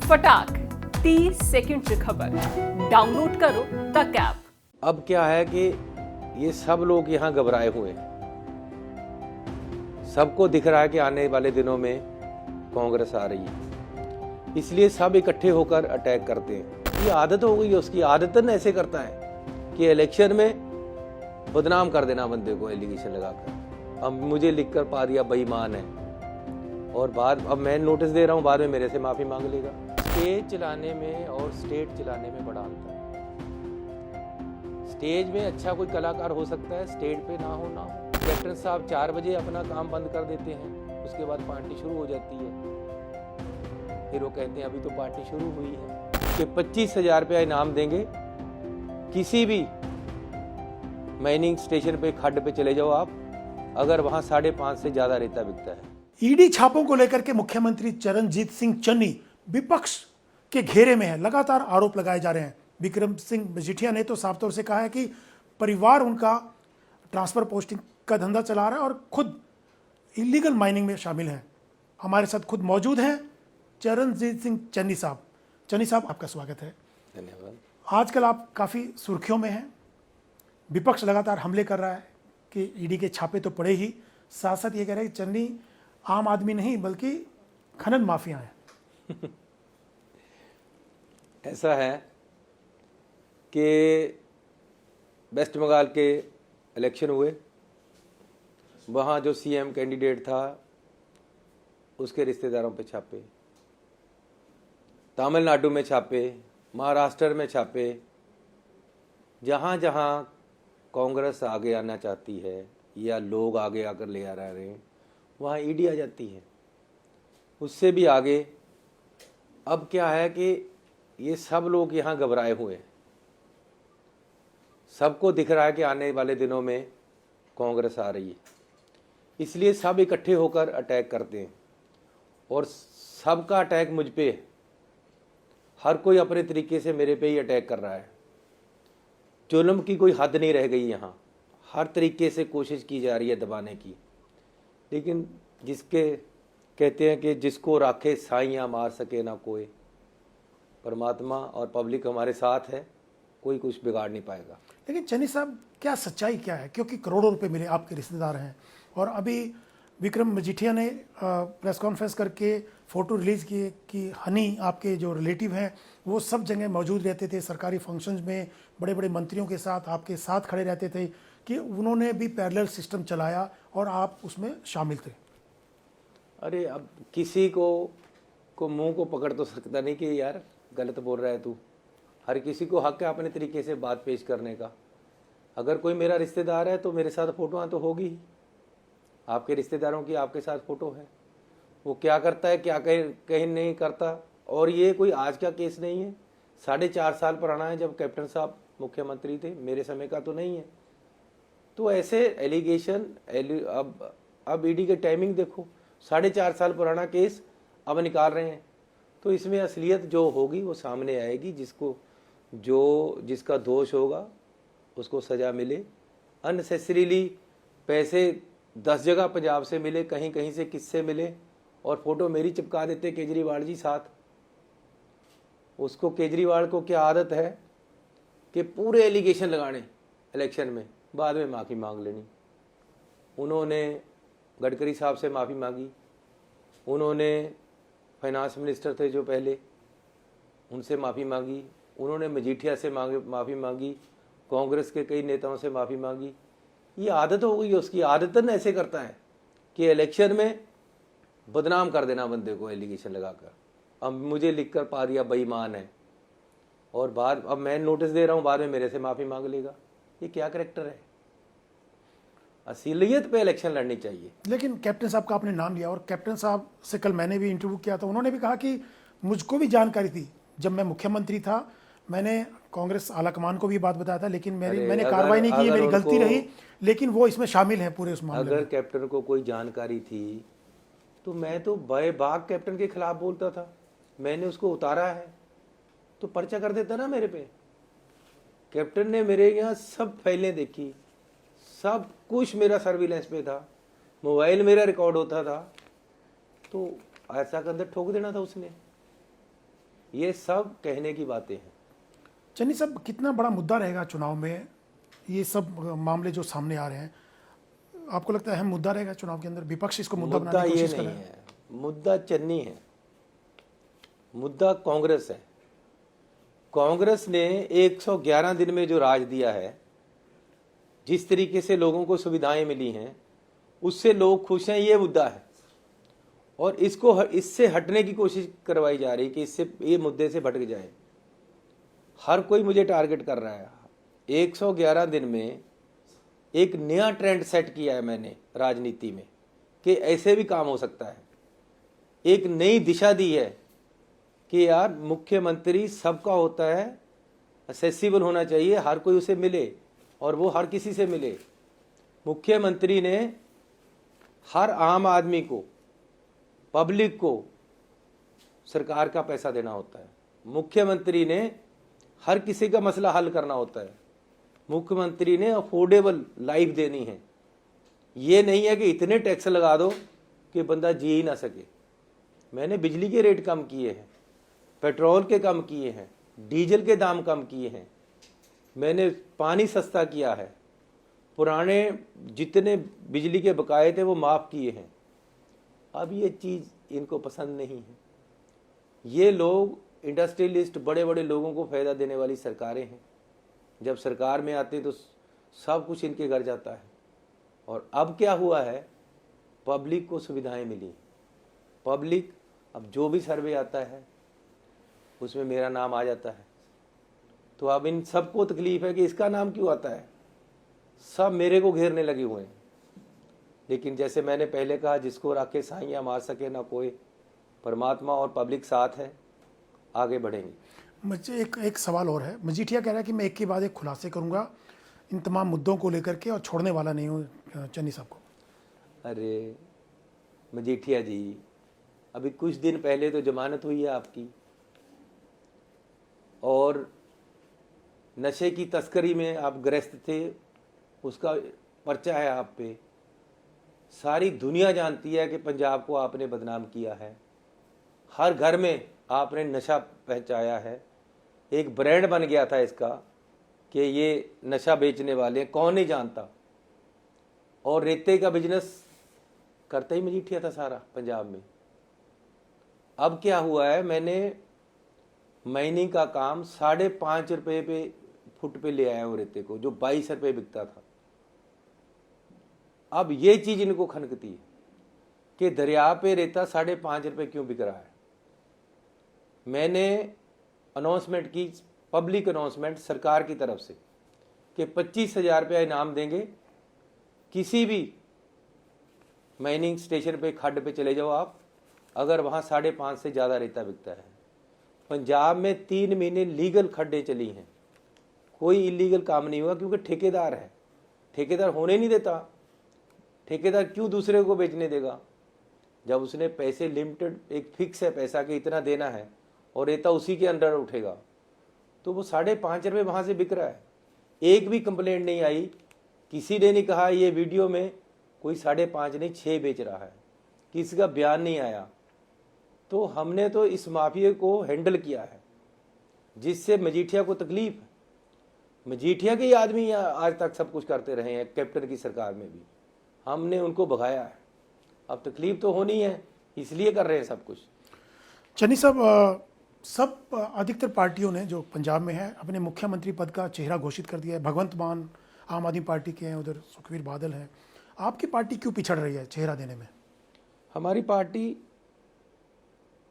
फटाक 30 सेकंड की खबर डाउनलोड करो तक ऐप। अब क्या है कि ये सब लोग यहाँ घबराए हुए हैं। सबको दिख रहा है कि आने वाले दिनों में कांग्रेस आ रही है, इसलिए सब इकट्ठे होकर अटैक करते हैं। ये आदत हो गई है उसकी, आदतन ऐसे करता है कि इलेक्शन में बदनाम कर देना बंदे को एलिगेशन लगाकर। अब मुझे लिखकर पा दिया बेईमान है, और बाद अब मैं नोटिस दे रहा हूँ, बाद में मेरे से माफी मांग लेगा। स्टेज चलाने में और स्टेट चलाने में बड़ा अंतर है। स्टेज में अच्छा कोई कलाकार हो सकता है, स्टेज पे ना हो। कैप्टन साहब 4 बजे अपना काम बंद कर देते हैं, उसके बाद पार्टी शुरू हो जाती है। फिर वो कहते हैं अभी तो पार्टी शुरू हुई है कि 25,000 रुपया इनाम देंगे। किसी भी माइनिंग स्टेशन पे खड्ड पे चले जाओ आप, अगर वहां 5.5 से ज्यादा रेता बिकता है। ईडी छापों को लेकर के मुख्यमंत्री चरणजीत सिंह चन्नी विपक्ष के घेरे में है। लगातार आरोप लगाए जा रहे हैं। विक्रम सिंह मजीठिया ने तो साफ तौर से कहा है कि परिवार उनका ट्रांसफर पोस्टिंग का धंधा चला रहा है और खुद इलीगल माइनिंग में शामिल है। हमारे साथ खुद मौजूद हैं चरणजीत सिंह चन्नी साहब। चन्नी साहब, आपका स्वागत है। धन्यवाद। आजकल आप काफ़ी सुर्खियों में हैं। विपक्ष लगातार हमले कर रहा है कि ईडी के छापे तो पड़े ही, साथ साथ ये कह रहे हैं कि चन्नी आम आदमी नहीं बल्कि खनन माफिया है। ऐसा है कि वेस्ट बंगाल के इलेक्शन हुए, वहाँ जो सीएम कैंडिडेट था उसके रिश्तेदारों पे छापे, तमिलनाडु में छापे, महाराष्ट्र में छापे। जहाँ जहाँ कांग्रेस आगे आना चाहती है या लोग आगे आकर ले आ रहे हैं, वहाँ ईडी आ जाती है। उससे भी आगे अब क्या है कि ये सब लोग यहाँ घबराए हुए हैं। सबको दिख रहा है कि आने वाले दिनों में कांग्रेस आ रही है, इसलिए सब इकट्ठे होकर अटैक करते हैं, और सबका अटैक मुझ पे है। हर कोई अपने तरीके से मेरे पे ही अटैक कर रहा है। जुल्म की कोई हद नहीं रह गई यहाँ, हर तरीके से कोशिश की जा रही है दबाने की। लेकिन जिसके कहते हैं कि जिसको राखे साइयाँ मार सके ना कोई, परमात्मा और पब्लिक हमारे साथ है, कोई कुछ बिगाड़ नहीं पाएगा। लेकिन चन्नी साहब, क्या सच्चाई क्या है? क्योंकि करोड़ों रुपए मिले, आपके रिश्तेदार हैं, और अभी विक्रम मजीठिया ने प्रेस कॉन्फ्रेंस करके फ़ोटो रिलीज़ किए कि हनी, आपके जो रिलेटिव हैं, वो सब जगह मौजूद रहते थे, सरकारी फंक्शंस में बड़े बड़े मंत्रियों के साथ आपके साथ खड़े रहते थे, कि उन्होंने भी पैरेलल सिस्टम चलाया और आप उसमें शामिल थे। अरे अब किसी को मुंह को पकड़ तो सकता नहीं कि यार गलत बोल रहा है तू। हर किसी को हक है अपने तरीके से बात पेश करने का। अगर कोई मेरा रिश्तेदार है तो मेरे साथ फ़ोटोआँ तो होगी ही। आपके रिश्तेदारों की आपके साथ फ़ोटो है, वो क्या करता है क्या कहीं नहीं करता। और ये कोई आज का केस नहीं है, 4.5 साल पुराना है, जब कैप्टन साहब मुख्यमंत्री थे, मेरे समय का तो नहीं है। तो ऐसे एलिगेशन अब ईडी के टाइमिंग देखो, 4.5 साल पुराना केस अब निकाल रहे हैं। तो इसमें असलियत जो होगी वो सामने आएगी। जिसका दोष होगा उसको सज़ा मिले। अननेसेसरीली पैसे 10 जगह पंजाब से मिले, कहीं कहीं से किससे मिले, और फ़ोटो मेरी चिपका देते केजरीवाल जी साथ। उसको, केजरीवाल को क्या आदत है कि पूरे एलिगेशन लगाने इलेक्शन में, बाद में माफ़ी मांग लेनी। उन्होंने गडकरी साहब से माफ़ी मांगी, उन्होंने फाइनेंस मिनिस्टर थे जो पहले, उनसे माफ़ी मांगी, उन्होंने मजीठिया से माफ़ी मांगी, कांग्रेस के कई नेताओं से माफ़ी मांगी। ये आदत हो गई है उसकी, आदतन ऐसे करता है कि इलेक्शन में बदनाम कर देना बंदे को एलिगेशन लगाकर। अब मुझे लिखकर पा दिया बेईमान है, और अब मैं नोटिस दे रहा हूँ, बाद में मेरे से माफ़ी मांग लेगा। ये क्या करैक्टर है? असलियत पे इलेक्शन लड़नी चाहिए। लेकिन कैप्टन साहब का आपने नाम लिया, और कैप्टन साहब से कल मैंने भी इंटरव्यू किया था। उन्होंने भी कहा कि मुझको भी जानकारी थी, जब मैं मुख्यमंत्री था मैंने कांग्रेस आलाकमान को भी बात बताया था, लेकिन मैंने कार्रवाई नहीं की, मेरी गलती रही, लेकिन वो इसमें शामिल है पूरे उस मामले में। अगर कैप्टन को कोई जानकारी थी तो मैं तो बाग कैप्टन के खिलाफ बोलता था। मैंने उसको उतारा है तो पर्चा कर देता ना मेरे पे। कैप्टन ने मेरे यहाँ सब फाइलें देखी, सब कुछ मेरा सर्विलेंस पे था, मोबाइल मेरा रिकॉर्ड होता था, तो ऐसा के अंदर ठोक देना था उसने। ये सब कहने की बातें हैं। चन्नी साहब, कितना बड़ा मुद्दा रहेगा चुनाव में ये सब मामले जो सामने आ रहे हैं? आपको लगता है अहम मुद्दा रहेगा चुनाव के अंदर? विपक्ष इसको मुद्दा मुद्दा बनाने की ये कोशिश कर नहीं रहा है। है, मुद्दा चन्नी है, मुद्दा कांग्रेस है। कांग्रेस ने 111 दिन में जो राज दिया है, जिस तरीके से लोगों को सुविधाएं मिली हैं, उससे लोग खुश हैं, ये मुद्दा है। और इससे हटने की कोशिश करवाई जा रही कि इससे ये मुद्दे से भटक जाए। हर कोई मुझे टारगेट कर रहा है। 111 दिन में एक नया ट्रेंड सेट किया है मैंने राजनीति में कि ऐसे भी काम हो सकता है। एक नई दिशा दी है कि यार मुख्यमंत्री सबका होता है, एक्सेसिबल होना चाहिए, हर कोई उसे मिले और वो हर किसी से मिले। मुख्यमंत्री ने हर आम आदमी को, पब्लिक को सरकार का पैसा देना होता है। मुख्यमंत्री ने हर किसी का मसला हल करना होता है। मुख्यमंत्री ने अफोर्डेबल लाइफ देनी है। ये नहीं है कि इतने टैक्स लगा दो कि बंदा जी ही ना सके। मैंने बिजली के रेट कम किए हैं, पेट्रोल के कम किए हैं, डीजल के दाम कम किए हैं, मैंने पानी सस्ता किया है, पुराने जितने बिजली के बकाये थे वो माफ़ किए हैं। अब ये चीज़ इनको पसंद नहीं है। ये लोग इंडस्ट्रियलिस्ट, बड़े बड़े लोगों को फ़ायदा देने वाली सरकारें हैं। जब सरकार में आते तो सब कुछ इनके घर जाता है। और अब क्या हुआ है, पब्लिक को सुविधाएं मिली। पब्लिक अब जो भी सर्वे आता है उसमें मेरा नाम आ जाता है। तो अब इन सबको तकलीफ है कि इसका नाम क्यों आता है। सब मेरे को घेरने लगे हुए हैं। लेकिन जैसे मैंने पहले कहा, जिसको राखे साइयाँ मार सके ना कोई, परमात्मा और पब्लिक साथ है, आगे बढ़ेंगे। मुझे एक सवाल और है। मजीठिया कह रहा है कि मैं एक के बाद एक खुलासे करूंगा इन तमाम मुद्दों को लेकर के और छोड़ने वाला नहीं हूँ चन्नी साहब को। अरे मजीठिया जी, अभी कुछ दिन पहले तो जमानत हुई है आपकी, और नशे की तस्करी में आप ग्रस्त थे, उसका पर्चा है आप पे। सारी दुनिया जानती है कि पंजाब को आपने बदनाम किया है। हर घर में आपने नशा पहुंचाया है। एक ब्रांड बन गया था इसका कि ये नशा बेचने वाले, कौन नहीं जानता। और रेते का बिजनेस करता ही मजीठिया था सारा पंजाब में। अब क्या हुआ है, मैंने माइनिंग का काम 5.5 रुपये पे फुट पे ले आया हूँ रेते को, जो 22 रुपये बिकता था। अब ये चीज इनको खनकती है कि दरिया पे रेता 5.5 रुपये क्यों बिक रहा है। मैंने अनाउंसमेंट की, पब्लिक अनाउंसमेंट सरकार की तरफ से, कि 25,000 रुपया इनाम देंगे। किसी भी माइनिंग स्टेशन पे, खड्ड पे चले जाओ आप, अगर वहाँ 5.5 से ज़्यादा रेता बिकता है। पंजाब में 3 महीने लीगल खड्डे चली हैं, कोई इलीगल काम नहीं हुआ, क्योंकि ठेकेदार है। ठेकेदार होने नहीं देता। ठेकेदार क्यों दूसरे को बेचने देगा। जब उसने पैसे लिमिटेड, एक फिक्स है पैसा कि इतना देना है और रेता उसी के अंडर उठेगा, तो वो 5.5 रुपये वहाँ से बिक रहा है। एक भी कंप्लेंट नहीं आई, किसी ने नहीं कहा ये वीडियो में कोई 5.5 नहीं 6 बेच रहा है, किसी का बयान नहीं आया। तो हमने तो इस माफिया को हैंडल किया है, जिससे मजीठिया को तकलीफ है। मजीठिया के आदमी आज तक सब कुछ करते रहे हैं, कैप्टन की सरकार में भी हमने उनको भगाया है। अब तकलीफ तो होनी है, इसलिए कर रहे हैं सब कुछ। चन्नी साहब, सब अधिकतर पार्टियों ने जो पंजाब में है अपने मुख्यमंत्री पद का चेहरा घोषित कर दिया है। भगवंत मान आम आदमी पार्टी के हैं, उधर सुखबीर बादल हैं। आपकी पार्टी क्यों पिछड़ रही है चेहरा देने में? हमारी पार्टी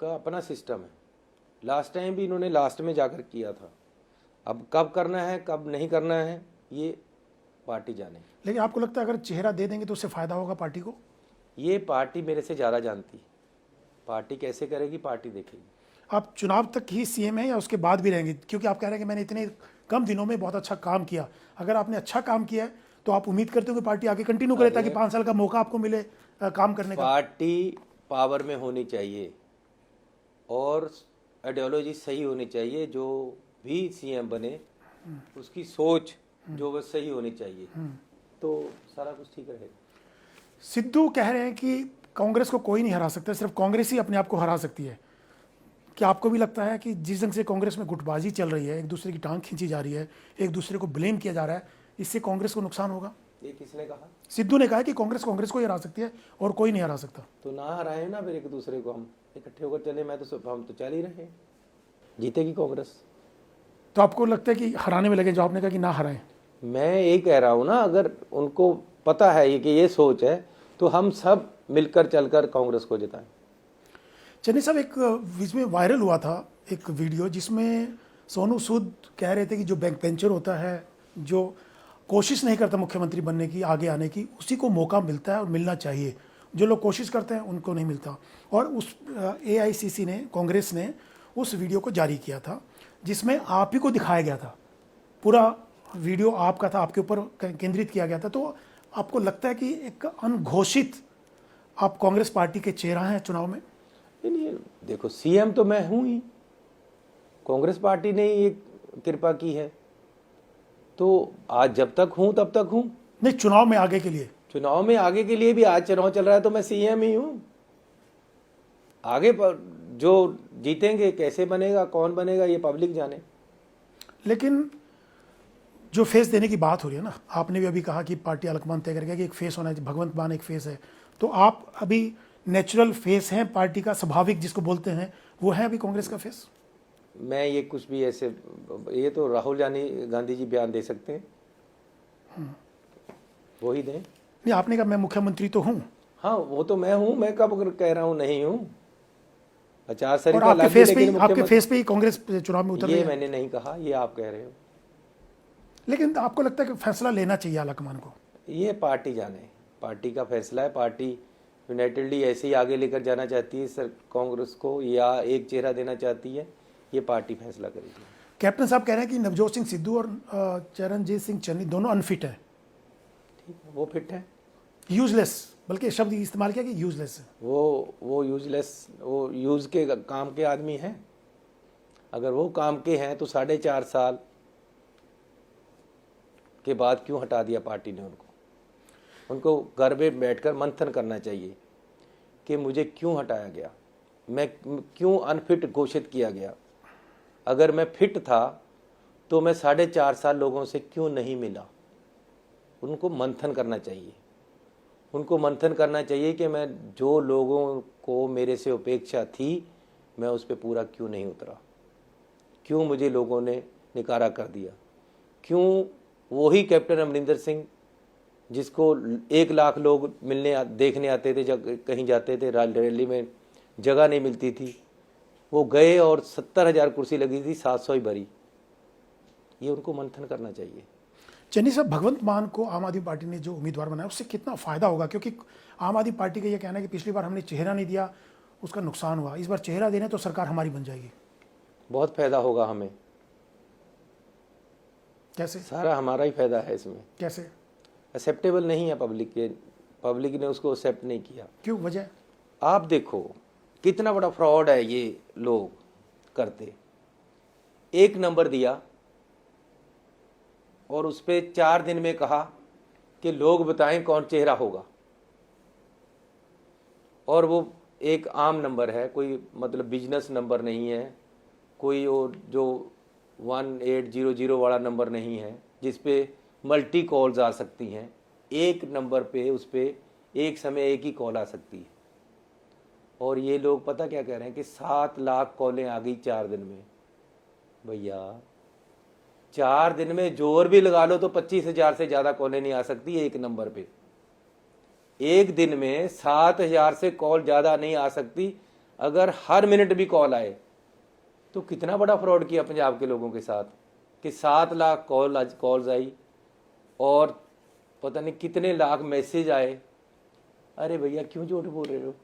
का अपना सिस्टम है। लास्ट टाइम भी इन्होंने लास्ट में जाकर किया था। अब कब करना है कब नहीं करना है ये पार्टी जाने। लेकिन आपको लगता है अगर चेहरा दे देंगे तो उससे फ़ायदा होगा पार्टी को? ये पार्टी मेरे से ज़्यादा जानती है। पार्टी कैसे करेगी, पार्टी देखेगी। आप चुनाव तक ही सीएम हैं या उसके बाद भी रहेंगे? क्योंकि आप कह रहे हैं कि मैंने इतने कम दिनों में बहुत अच्छा काम किया। अगर आपने अच्छा काम किया है तो आप उम्मीद करते हो कि पार्टी आगे कंटिन्यू करे, ताकि 5 साल का मौका आपको मिले काम करने का। पार्टी पावर में होनी चाहिए और आइडियोलॉजी सही होनी चाहिए। जो भी सीएम बने उसकी सोच जो वो सही होनी चाहिए, तो सारा कुछ ठीक रहेगा। सिद्धू कह रहे हैं कि कांग्रेस को कोई नहीं हरा सकता, सिर्फ कांग्रेस ही अपने आप को हरा सकती है। क्या आपको भी लगता है कि जिस ढंग से कांग्रेस में गुटबाजी चल रही है, एक दूसरे की टांग खींची जा रही है, एक दूसरे को ब्लेम किया जा रहा है, इससे कांग्रेस को नुकसान होगा? ये किसने कहा? सिद्धू ने कहा कि कांग्रेस कांग्रेस को ही हरा सकती है और कोई नहीं हरा सकता। तो ना हराए ना, फिर एक दूसरे को हम इकट्ठे होकर चले। हम तो चल ही रहे हैं, जीतेगी कांग्रेस। तो आपको लगता है कि हराने में लगे, जो आपने कहा कि ना हराएं? मैं यही कह रहा हूँ ना, अगर उनको पता है ये कि ये सोच है, तो हम सब मिलकर चलकर कांग्रेस को जिताएं। चन्नी साहब, एक बीच में वायरल हुआ था एक वीडियो जिसमें सोनू सूद कह रहे थे कि जो बैक बेंचर होता है, जो कोशिश नहीं करता मुख्यमंत्री बनने की, आगे आने की, उसी को मौका मिलता है और मिलना चाहिए। जो लोग कोशिश करते हैं उनको नहीं मिलता। और उस AICC ने, कांग्रेस ने उस वीडियो को जारी किया था जिसमें आप ही को दिखाया गया था। पूरा वीडियो आपका था, आपके ऊपर केंद्रित किया गया था। तो आपको लगता है कि एक अनघोषित आप कांग्रेस पार्टी के चेहरा हैं चुनाव में? नहीं, देखो, CM तो मैं हूं ही, कांग्रेस पार्टी ने ये कृपा की है, तो आज जब तक हूं तब तक हूं। नहीं, चुनाव में आगे के लिए? चुनाव में आगे के लिए भी, आज चुनाव चल रहा है तो मैं CM ही हूं। आगे पर जो जीतेंगे, कैसे बनेगा, कौन बनेगा, ये पब्लिक जाने। लेकिन जो फेस देने की बात हो रही है ना, आपने भी अभी कहा कि पार्टी अलकमान तय करके कि एक फेस होना है, भगवंत मान एक फेस है, तो आप अभी नेचुरल फेस हैं पार्टी का, स्वाभाविक जिसको बोलते हैं, वो है अभी कांग्रेस का फेस? मैं ये कुछ भी ऐसे, ये तो राहुल गांधी जी बयान दे सकते हैं, वो ही दें। नहीं, आपने कहा मैं मुख्यमंत्री तो हूँ। हाँ, वो तो मैं हूँ, मैं कब कह रहा हूँ नहीं हूँ। और आपके फेस पे ही कांग्रेस चुनाव में उतर रही ये है। मैंने नहीं कहा, ये आप कह रहे हो। लेकिन आपको लगता है कि फैसला लेना चाहिए आलाकमान को? ये पार्टी जाने, पार्टी का फैसला है। पार्टी यूनाइटेडली ऐसे ही आगे लेकर जाना चाहती है सर कांग्रेस को, या एक चेहरा देना चाहती है, ये पार्टी फैसला करेगी। कैप्टन साहब कह रहे हैं कि नवजोत सिंह सिद्धू और चरणजीत सिंह चन्नी दोनों अनफिट है। ठीक, वो फिट है, यूजलेस, बल्कि शब्द इस्तेमाल किया कि यूजलेस है। वो यूजलेस, वो यूज के काम के आदमी हैं। अगर वो काम के हैं तो 4.5 साल के बाद क्यों हटा दिया पार्टी ने उनको घर में बैठकर मंथन करना चाहिए कि मुझे क्यों हटाया गया, मैं क्यों अनफिट घोषित किया गया। अगर मैं फिट था तो मैं 4.5 साल लोगों से क्यों नहीं मिला। उनको मंथन करना चाहिए, उनको मंथन करना चाहिए कि मैं जो लोगों को मेरे से अपेक्षा थी, मैं उस पर पूरा क्यों नहीं उतरा, क्यों मुझे लोगों ने निकारा कर दिया, क्यों वही कैप्टन अमरिंदर सिंह जिसको 1 लाख लोग मिलने देखने आते थे, जब कहीं जाते थे रैली में जगह नहीं मिलती थी, वो गए और 70,000 कुर्सी लगी थी, 700 ही भरी। ये उनको मंथन करना चाहिए। चन्नी साहब, भगवंत मान को आम आदमी पार्टी ने जो उम्मीदवार बनाया उससे कितना फायदा होगा? क्योंकि आम आदमी पार्टी का यह कहना है कि पिछली बार हमने चेहरा नहीं दिया, उसका नुकसान हुआ, इस बार चेहरा देने तो सरकार हमारी बन जाएगी। बहुत फायदा होगा हमें। कैसे? सारा हमारा ही फायदा है इसमें। कैसे? एक्सेप्टेबल नहीं है पब्लिक ने उसको एक्सेप्ट नहीं किया। क्यों, वजह? आप देखो कितना बड़ा फ्रॉड है ये लोग करते। 1 नंबर दिया और उस पर 4 दिन में कहा कि लोग बताएं कौन चेहरा होगा, और वो एक आम नंबर है, कोई मतलब बिजनेस नंबर नहीं है, कोई वो जो 1800 वाला नंबर नहीं है जिस पे मल्टी कॉल्स आ सकती हैं। एक नंबर पे उस पे एक समय एक ही कॉल आ सकती है। और ये लोग पता क्या कह रहे हैं कि 7 लाख कॉलें आ गई 4 दिन में। भैया 4 दिन में जोर भी लगा लो तो 25,000 से ज़्यादा कॉलें नहीं आ सकती एक नंबर पे। एक दिन में 7,000 से कॉल ज़्यादा नहीं आ सकती। अगर हर मिनट भी कॉल आए तो कितना बड़ा फ्रॉड किया पंजाब के लोगों के साथ कि 7 लाख कॉल्स आई और पता नहीं कितने लाख मैसेज आए। अरे भैया क्यों झूठ बोल रहे हो?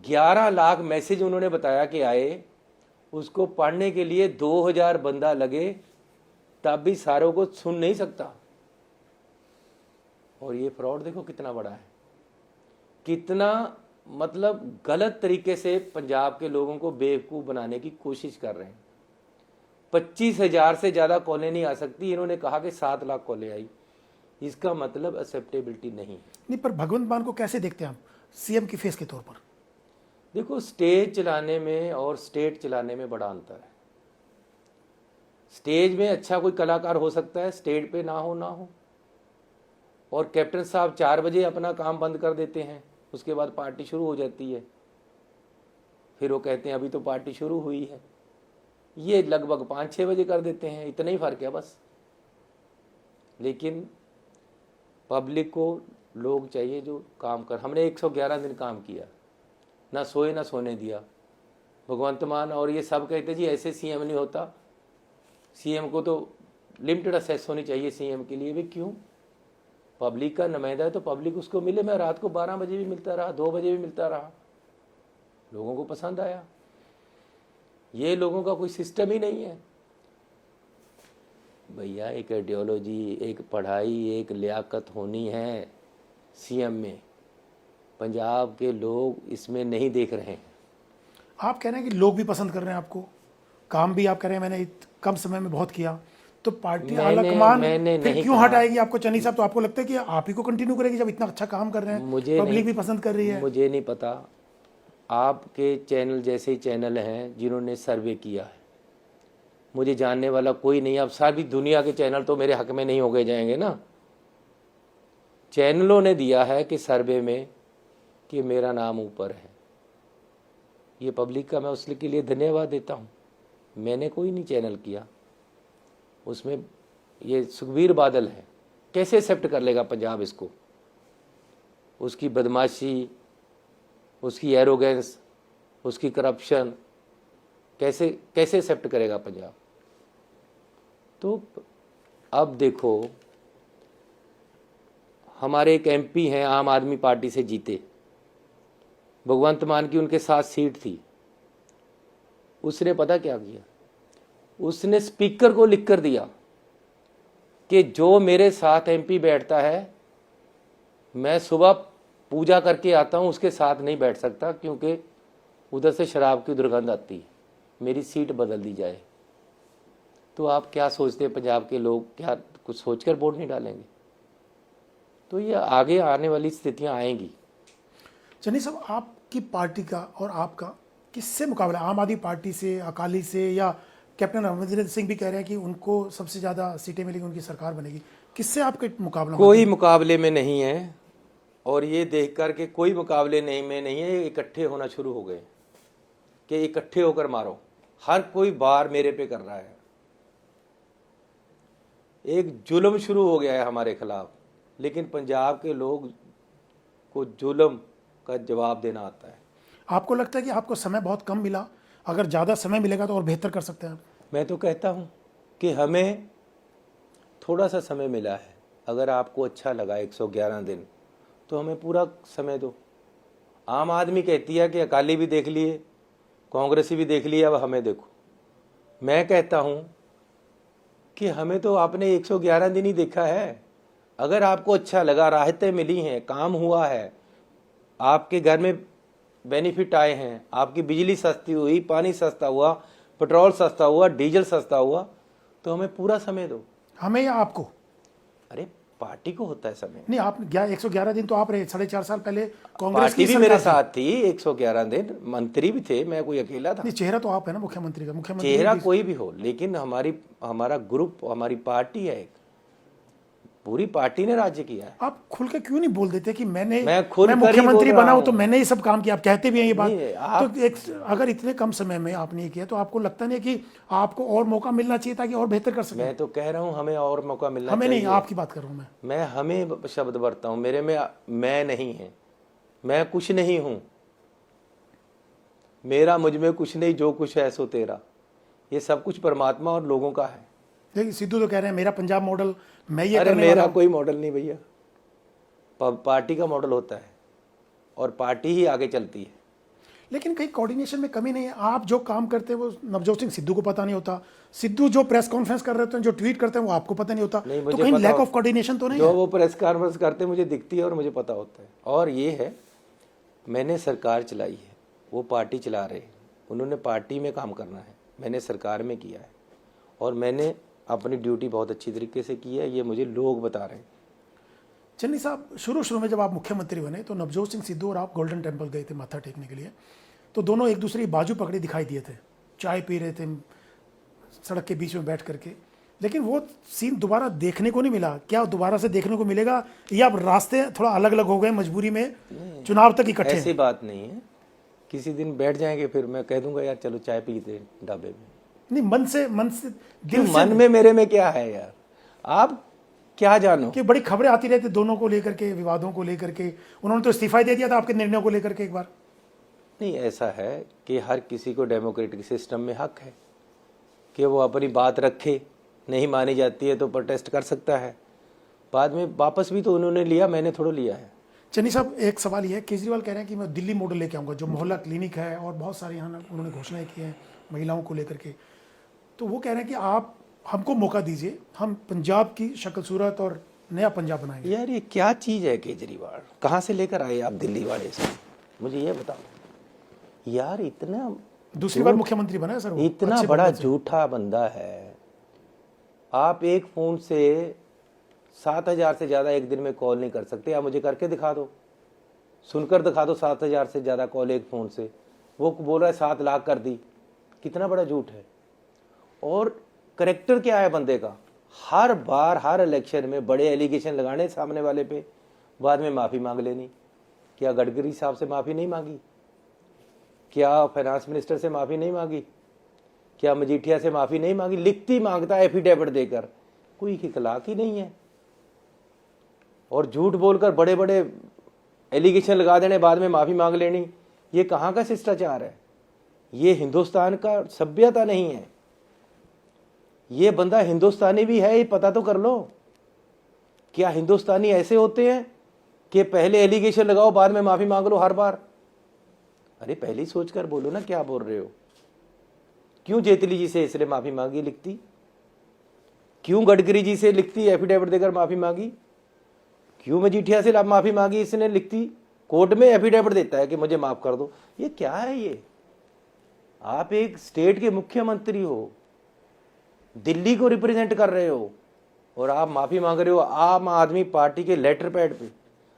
11 लाख मैसेज उन्होंने बताया कि आए, उसको पढ़ने के लिए 2000 बंदा लगे, तब भी सारों को सुन नहीं सकता। और ये फ्रॉड देखो कितना बड़ा है, कितना मतलब गलत तरीके से पंजाब के लोगों को बेवकूफ़ बनाने की कोशिश कर रहे हैं। 25,000 से ज़्यादा कॉलें नहीं आ सकती, इन्होंने कहा कि 7 लाख कॉलें आई। इसका मतलब एक्सेप्टेबिलिटी नहीं। नहीं, पर भगवंत मान को कैसे देखते हैं आप सीएम की फेस के तौर पर? देखो, स्टेज चलाने में और स्टेट चलाने में बड़ा अंतर है। स्टेज में अच्छा कोई कलाकार हो सकता है, स्टेज पे ना हो। और कैप्टन साहब 4 बजे अपना काम बंद कर देते हैं, उसके बाद पार्टी शुरू हो जाती है, फिर वो कहते हैं अभी तो पार्टी शुरू हुई है। ये लगभग 5-6 बजे कर देते हैं, इतना ही फर्क है बस। लेकिन पब्लिक को लोग चाहिए जो काम कर। हमने 111 दिन काम किया, ना सोए ना सोने दिया। भगवंत मान और ये सब कहते जी ऐसे सीएम नहीं होता, सीएम को तो लिमिटेड असेस होनी चाहिए सीएम के लिए भी। क्यों? पब्लिक का नुमाइंदा है तो पब्लिक उसको मिले। मैं रात को 12 बजे भी मिलता रहा, 2 बजे भी मिलता रहा, लोगों को पसंद आया। ये लोगों का कोई सिस्टम ही नहीं है भैया। एक आइडियोलॉजी, एक पढ़ाई, एक लियाकत होनी है सीएम में। पंजाब के लोग इसमें नहीं देख रहे हैं। आप कह रहे हैं कि लोग भी पसंद कर रहे हैं आपको, काम भी आप कह रहे हैं मैंने कम समय में बहुत किया, तो पार्टी आलाकमान फिर क्यों हटाएगी आपको? चन्नी साहब, तो आपको लगता है कि आप ही को कंटिन्यू करेगी जब इतना अच्छा काम कर रहे हैं, पब्लिक भी पसंद कर रही है? मुझे नहीं पता। आपके चैनल जैसे ही चैनल हैं जिन्होंने सर्वे किया है, मुझे जानने वाला कोई नहीं। अब सारी दुनिया के चैनल तो मेरे हक में नहीं हो गए जाएंगे ना। चैनलों ने दिया है कि सर्वे में कि मेरा नाम ऊपर है। ये पब्लिक का मैं उसके लिए धन्यवाद देता हूँ। मैंने कोई नहीं चैनल किया, उसमें ये सुखबीर बादल है। कैसे एक्सेप्ट कर लेगा पंजाब इसको? उसकी बदमाशी, उसकी एरोगेंस, उसकी करप्शन कैसे एक्सेप्ट करेगा पंजाब? तो अब देखो, हमारे एक एमपी हैं आम आदमी पार्टी से जीते, भगवंत मान की उनके साथ सीट थी। उसने पता क्या किया? उसने स्पीकर को लिख कर दिया कि जो मेरे साथ एमपी बैठता है, मैं सुबह पूजा करके आता हूं, उसके साथ नहीं बैठ सकता क्योंकि उधर से शराब की दुर्गंध आती है, मेरी सीट बदल दी जाए। तो आप क्या सोचते हैं पंजाब के लोग क्या कुछ सोचकर वोट नहीं डालेंगे? तो ये आगे आने वाली स्थितियां आएंगी। चन्नी साहब, आपकी पार्टी का और आपका किससे मुकाबला? आम आदमी पार्टी से, अकाली से, या कैप्टन अमरिंदर सिंह भी कह रहे हैं कि उनको सबसे ज़्यादा सीटें मिलेंगी, उनकी सरकार बनेगी। किससे आपका मुकाबला? कोई मुकाबले में नहीं है, और ये देख कर के कोई मुकाबले में नहीं है। इकट्ठे होना शुरू हो गए कि इकट्ठे होकर मारो। हर कोई बार मेरे पे कर रहा है। एक जुल्म शुरू हो गया है हमारे खिलाफ, लेकिन पंजाब के लोग को जुल्म का जवाब देना आता है। आपको लगता है कि आपको समय बहुत कम मिला, अगर ज़्यादा समय मिलेगा तो और बेहतर कर सकते हैं आप? मैं तो कहता हूँ कि हमें थोड़ा सा समय मिला है। अगर आपको अच्छा लगा 111 दिन, तो हमें पूरा समय दो। आम आदमी कहती है कि अकाली भी देख लिए, कांग्रेसी भी देख लिए, अब हमें देखो। मैं कहता हूँ कि हमें तो आपने 111 दिन ही देखा है। अगर आपको अच्छा लगा, राहतें मिली हैं, काम हुआ है, आपके घर में बेनिफिट आए हैं, आपकी बिजली सस्ती हुई, पानी सस्ता हुआ, पेट्रोल सस्ता हुआ, डीजल सस्ता हुआ, तो हमें पूरा समय दो। हमें या आपको? अरे पार्टी को होता है समय। नहीं, आप 111 दिन तो आप रहे, 4.5 साल पहले कांग्रेस पार्टी की भी मेरे साथ थी 111 दिन, मंत्री भी थे, मैं कोई अकेला था? नहीं, चेहरा तो आप है ना मुख्यमंत्री का। मुख्यमंत्री चेहरा कोई भी हो, लेकिन हमारा ग्रुप, हमारी पार्टी है, पूरी पार्टी ने राज्य किया है। आप खुल के क्यों नहीं बोल देते कि मैं खुद मुख्यमंत्री बना हूं तो मैंने ये सब काम किया? आप कहते भी हैं ये बात। तो अगर इतने कम समय में आपने ये किया, तो आपको लगता नहीं कि आपको और मौका मिलना चाहिए ताकि और बेहतर कर सके? मैं तो कह रहा हूं हमें और मौका मिलना हमें चाहिए। नहीं, आपकी बात कर रहा हूं मैं हमें शब्द बरता हूं। मेरे में मैं नहीं है, मैं कुछ नहीं हूं, मेरा मुझ में कुछ नहीं, जो कुछ है सो तेरा। ये सब कुछ परमात्मा और लोगों का है। देखिए, सिद्धू तो कह रहे हैं मेरा पंजाब मॉडल, मैं ये अरे करने मेरा कोई मॉडल नहीं भैया, पार्टी का मॉडल होता है और पार्टी ही आगे चलती है। लेकिन कहीं कोऑर्डिनेशन में कमी नहीं है? आप जो काम करते हैं वो नवजोत सिंह सिद्धू को पता नहीं होता, सिद्धू जो प्रेस कॉन्फ्रेंस कर रहे हैं, जो ट्वीट करते हैं वो आपको पता नहीं होता, तो कहीं लैक ऑफ कोऑर्डिनेशन तो नहीं जो है? वो प्रेस कॉन्फ्रेंस करते मुझे दिखती है और मुझे पता होता है। और ये है, मैंने सरकार चलाई है, वो पार्टी चला रहे हैं, उन्होंने पार्टी में काम करना है, मैंने सरकार में किया है, और मैंने अपनी ड्यूटी बहुत अच्छी तरीके से की है, ये मुझे लोग बता रहे हैं। चन्नी साहब, शुरू में जब आप मुख्यमंत्री बने तो नवजोत सिंह सिद्धू और आप गोल्डन टेम्पल गए थे माथा टेकने के लिए, तो दोनों एक दूसरे की बाजू पकड़े दिखाई दिए थे, चाय पी रहे थे सड़क के बीच में बैठ करके। लेकिन वो सीन दोबारा देखने को नहीं मिला। क्या दोबारा से देखने को मिलेगा, या अब रास्ते थोड़ा अलग अलग हो गए, मजबूरी में चुनाव तक इकट्ठे हैं? ऐसी बात नहीं है, किसी दिन बैठ जाएंगे, फिर मैं कह दूंगा यार चलो चाय पीते ढाबे में। नहीं, मन से दिल से। मन में मेरे में क्या है यार, आप क्या जानो। कि बड़ी खबरें आती रहती दोनों को लेकर के, विवादों को लेकर के। उन्होंने तो इस्तीफा दे दिया था आपके निर्णयों को लेकर के एक बार। नहीं, ऐसा है कि हर किसी को डेमोक्रेटिक सिस्टम में हक है कि वो अपनी बात रखे, नहीं मानी जाती है तो प्रोटेस्ट कर सकता है। बाद में वापस भी तो उन्होंने लिया, मैंने थोड़ा लिया है। चन्नी साहब, एक सवाल ये है, केजरीवाल कह रहे हैं कि मैं दिल्ली मॉडल लेके आऊँगा, जो मोहल्ला क्लिनिक है और बहुत सारे यहाँ उन्होंने घोषणाएं की हैं महिलाओं को लेकर के। तो वो कह रहे हैं कि आप हमको मौका दीजिए, हम पंजाब की शक्ल सूरत और नया पंजाब बनाएंगे। यार ये क्या चीज़ है केजरीवाल, कहाँ से लेकर आए आप दिल्ली वाले से, मुझे ये बताओ यार। इतना दूसरी बार मुख्यमंत्री बना है सर वो, इतना अच्छे बड़ा बहुमत से। झूठा बंदा है। आप एक फ़ोन से 7,000 से ज़्यादा एक दिन में कॉल नहीं कर सकते। आप मुझे करके दिखा दो, सुनकर दिखा दो 7,000 से ज़्यादा कॉल एक फ़ोन से। वो बोल रहा है 7 लाख कर दी, कितना बड़ा झूठ है। और करेक्टर क्या है बंदे का, हर बार हर इलेक्शन में बड़े एलिगेशन लगाने सामने वाले पे, बाद में माफ़ी मांग लेनी। क्या गडकरी साहब से माफ़ी नहीं मांगी? क्या फाइनेंस मिनिस्टर से माफ़ी नहीं मांगी? क्या मजीठिया से माफ़ी नहीं मांगी? लिखती मांगता है एफिडेविट देकर, कोई इखलाक ही नहीं है। और झूठ बोलकर बड़े बड़े एलिगेशन लगा देने, बाद में माफ़ी मांग लेनी, ये कहाँ का शिष्टाचार है? ये हिंदुस्तान का सभ्यता नहीं है। ये बंदा हिंदुस्तानी भी है, ये पता तो कर लो। क्या हिंदुस्तानी ऐसे होते हैं कि पहले एलिगेशन लगाओ बाद में माफ़ी मांग लो हर बार? अरे पहले ही सोच कर बोलो ना क्या बोल रहे हो। क्यों जेटली जी से इसलिए माफ़ी मांगी लिखती? क्यों गडकरी जी से लिखती एफिडेविट देकर माफ़ी मांगी? क्यों मजीठिया से माफ़ी मांगी इसने लिखती? कोर्ट में एफिडेविट देता है कि मुझे माफ़ कर दो। ये क्या है ये? आप एक स्टेट के मुख्यमंत्री हो, दिल्ली को रिप्रेजेंट कर रहे हो, और आप माफ़ी मांग रहे हो आम आदमी पार्टी के लेटर पैड पे।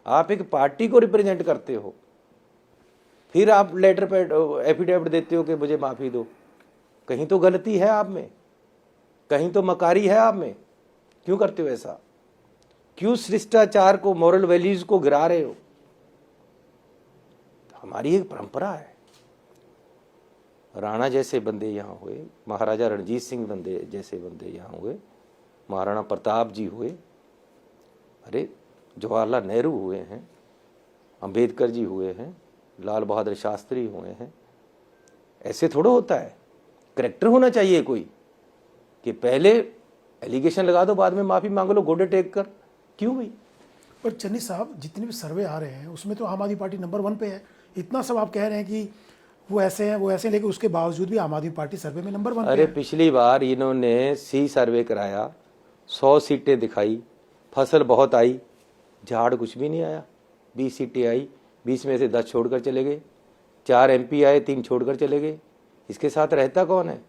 आप एक पार्टी को रिप्रेजेंट करते हो, फिर आप लेटर पैड एफिडेविट देते हो कि मुझे माफ़ी दो। कहीं तो गलती है आप में, कहीं तो मकारी है आप में। क्यों करते हो ऐसा? क्यों शिष्टाचार को, मॉरल वैल्यूज को गिरा रहे हो? हमारी एक परंपरा है। राणा जैसे बंदे यहाँ हुए, महाराजा रणजीत सिंह बंदे जैसे बंदे यहाँ हुए, महाराणा प्रताप जी हुए, अरे जवाहरलाल नेहरू हुए हैं, अंबेडकर जी हुए हैं, लाल बहादुर शास्त्री हुए हैं। ऐसे थोड़ा होता है। करेक्टर होना चाहिए कोई कि पहले एलिगेशन लगा दो बाद में माफ़ी मांग लो गोडे टेक कर। क्यों भाई? पर चन्नी साहब, जितने भी सर्वे आ रहे हैं उसमें तो आम आदमी पार्टी नंबर 1 पे है। इतना सब आप कह रहे हैं कि वो ऐसे हैं वो ऐसे हैं, लेकिन उसके बावजूद भी आम आदमी पार्टी सर्वे में नंबर 1 पे अरे है। पिछली बार इन्होंने सी सर्वे कराया, 100 सीटें दिखाई, फसल बहुत आई, झाड़ कुछ भी नहीं आया। 20 सीटें आई, 20 में से 10 छोड़कर चले गए। 4 MP आए, 3 छोड़कर चले गए। इसके साथ रहता कौन है?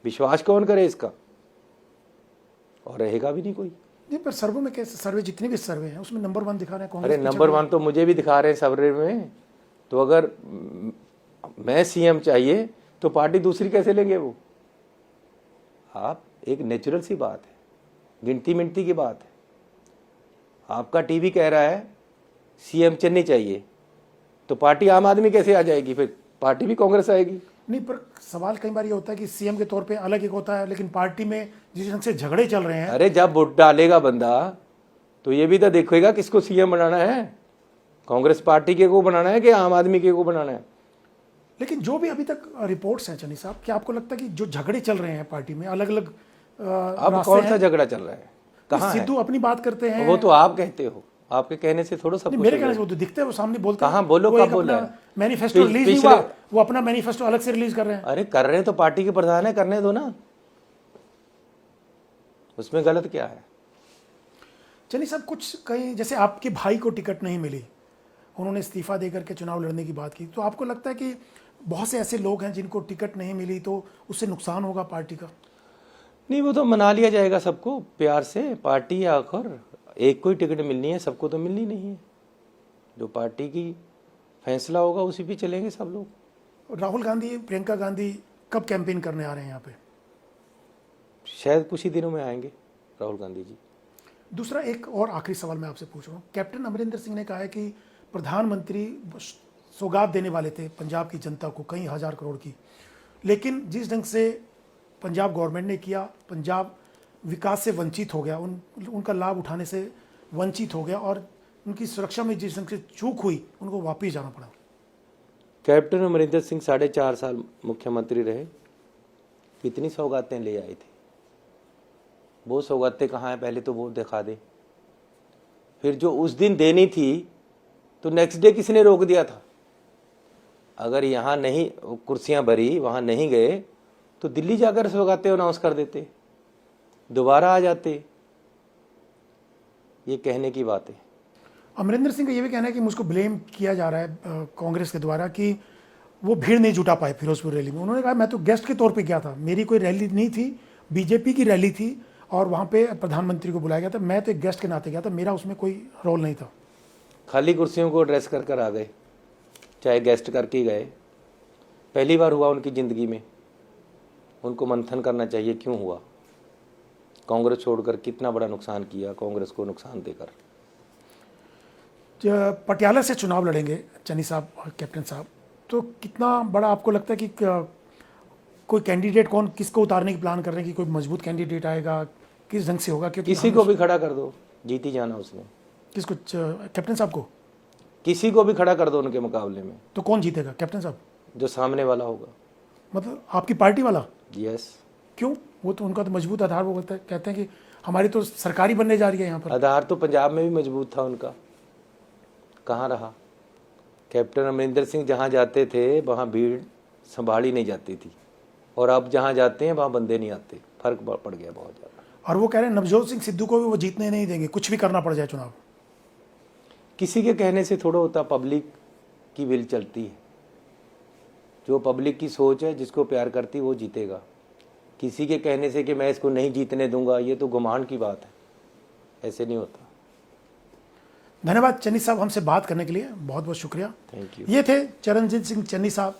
विश्वास कौन करे इसका? और रहेगा भी नहीं कोई। नहीं, पर सर्वे में कैसे? सर्वे जितने भी सर्वे हैं उसमें नंबर 1 दिखा रहे हैं अरे नंबर 1 तो मुझे भी दिखा रहे हैं सर्वे में। तो अगर मैं CM चाहिए तो पार्टी दूसरी कैसे लेंगे वो? आप एक नेचुरल सी बात है, गिनती मिनती की बात है। आपका टीवी कह रहा है CM चन्नी चाहिए, तो पार्टी आम आदमी कैसे आ जाएगी? फिर पार्टी भी कांग्रेस आएगी। नहीं, पर सवाल कई बार ये होता है कि सीएम के तौर पे अलग एक होता है, लेकिन पार्टी में जिस ढंग से झगड़े चल रहे हैं। अरे जब वोट डालेगा बंदा तो ये भी तो देखेगा किसको CM बनाना है, कांग्रेस पार्टी के को बनाना है कि आम आदमी के को बनाना है। लेकिन जो भी अभी तक रिपोर्ट्स हैं चन्नी साहब, क्या आपको लगता है कि जो झगड़े चल रहे हैं पार्टी में अलग अलग अब कौन सा झगड़ा चल रहा है? कहाँ है? सिद्धू अपनी बात करते हैं। वो तो आप कहते हो, आपके कहने से थोड़ा सब नहीं, कुछ मेरे हो कहने गया। से वो तो दिखते हैं, वो सामने बोलते हैं। कहाँ बोलो, वो कब एक बोल अपना रहा है? मैनिफेस्टो रिलीज नहीं हुआ, वो अपना मैनिफेस्टो अलग से रिलीज कर रहे हैं। अरे कर रहे हैं तो पार्टी के प्रधान है, करने दो ना, उसमें गलत क्या है? चलिए साहब, कुछ कहीं जैसे आपके भाई को टिकट नहीं मिली, उन्होंने इस्तीफा देकर के चुनाव लड़ने की बात की, तो आपको लगता है कि बहुत से ऐसे लोग हैं जिनको टिकट नहीं मिली तो उससे नुकसान होगा पार्टी का? नहीं, वो तो मना लिया जाएगा सबको प्यार से। पार्टी आखिर एक को ही टिकट मिलनी है, सबको तो मिलनी नहीं है। जो पार्टी की फैसला होगा उसी पे चलेंगे सब लोग। राहुल गांधी, प्रियंका गांधी कब कैंपेन करने आ रहे हैं यहाँ पे? शायद कुछ ही दिनों में आएंगे राहुल गांधी जी। दूसरा एक और आखिरी सवाल मैं आपसे पूछ रहा हूँ। कैप्टन अमरिंदर सिंह ने कहा है कि प्रधानमंत्री सौगात देने वाले थे पंजाब की जनता को कई हज़ार करोड़ की, लेकिन जिस ढंग से पंजाब गवर्नमेंट ने किया, पंजाब विकास से वंचित हो गया, उनका लाभ उठाने से वंचित हो गया और उनकी सुरक्षा में जिस ढंग से चूक हुई, उनको वापस जाना पड़ा। कैप्टन अमरिंदर सिंह 4.5 साल मुख्यमंत्री रहे, कितनी सौगातें ले आए थे? वो सौगातें कहाँ हैं, पहले तो वो दिखा दे। फिर जो उस दिन देनी थी तो नेक्स्ट डे किसने रोक दिया था? अगर यहाँ नहीं कुर्सियाँ भरी, वहाँ नहीं गए तो दिल्ली जाकर सौगातें अनाउंस कर देते, दोबारा आ जाते। ये कहने की बात है। अमरिंदर सिंह का ये भी कहना है कि मुझको ब्लेम किया जा रहा है कांग्रेस के द्वारा कि वो भीड़ नहीं जुटा पाए फिरोजपुर रैली में। उन्होंने कहा मैं तो गेस्ट के तौर पे गया था, मेरी कोई रैली नहीं थी, बीजेपी की रैली थी और वहाँ पे प्रधानमंत्री को बुलाया गया था, मैं तो एक गेस्ट के नाते गया था, मेरा उसमें कोई रोल नहीं था। खाली कुर्सियों को एड्रेस कर कर आ गए, चाहे गेस्ट करके ही गए। पहली बार हुआ उनकी ज़िंदगी में। उनको मंथन करना चाहिए क्यों हुआ, कांग्रेस छोड़कर कितना बड़ा नुकसान किया कांग्रेस को नुकसान देकर। पटियाला से चुनाव लड़ेंगे चन्नी साहब और कैप्टन साहब, तो कितना बड़ा आपको लगता है कि कोई कैंडिडेट कौन किसको उतारने की प्लान कर रहे हैं कि कोई मजबूत कैंडिडेट आएगा, किस ढंग से होगा? क्योंकि किसी को भी खड़ा कर दो, जीत ही जाना उसने। किसको? कैप्टन साहब को? किसी को भी खड़ा कर दो उनके मुकाबले में। तो कौन जीतेगा? कैप्टन साहब? जो सामने वाला होगा। मतलब आपकी पार्टी वाला? यस। क्यों? वो तो उनका तो मजबूत आधार, वो कहते हैं कि हमारी तो सरकारी बनने जा रही है यहाँ पर। आधार तो पंजाब में भी मजबूत था उनका, कहाँ रहा? कैप्टन अमरिंदर सिंह जहाँ जाते थे वहाँ भीड़ संभाली नहीं जाती थी, और अब जहाँ जाते हैं वहाँ बंदे नहीं आते। फर्क पड़ गया बहुत ज़्यादा। और वो कह रहे हैं नवजोत सिंह सिद्धू को भी वो जीतने नहीं देंगे, कुछ भी करना पड़ जाए चुनाव। किसी के कहने से थोड़ा होता, पब्लिक की विल चलती है। जो पब्लिक की सोच है, जिसको प्यार करती है वो जीतेगा। किसी के कहने से कि मैं इसको नहीं जीतने दूंगा, ये तो गुमान की बात है, ऐसे नहीं होता। धन्यवाद चन्नी साहब, हमसे बात करने के लिए बहुत बहुत शुक्रिया। Thank you. ये थे चरणजीत सिंह चन्नी साहब।